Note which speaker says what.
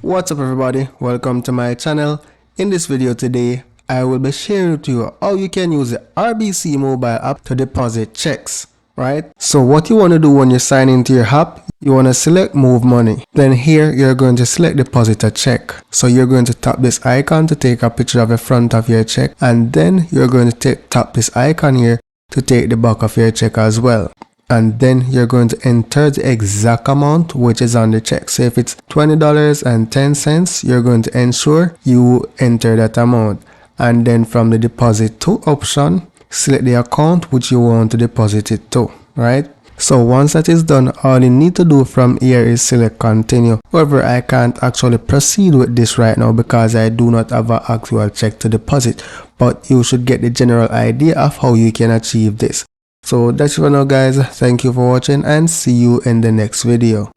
Speaker 1: What's up everybody, welcome to my channel. In this video today, I will be sharing with you how you can use the RBC Mobile App to deposit checks, right? So what you want to do when you sign into your app, you want to select move money. Then here you're going to select deposit a check. So you're going to tap this icon to take a picture of the front of your check, and then you're going to tap this icon here to take the back of your check as well. And then you're going to enter the exact amount which is on the check. So if it's $20.10, you're going to ensure you enter that amount. And then from the deposit to option, select the account which you want to deposit it to, right? So once that is done, all you need to do from here is select continue. However, I can't actually proceed with this right now because I do not have an actual check to deposit. But you should get the general idea of how you can achieve this. So that's it for now guys, thank you for watching and see you in the next video.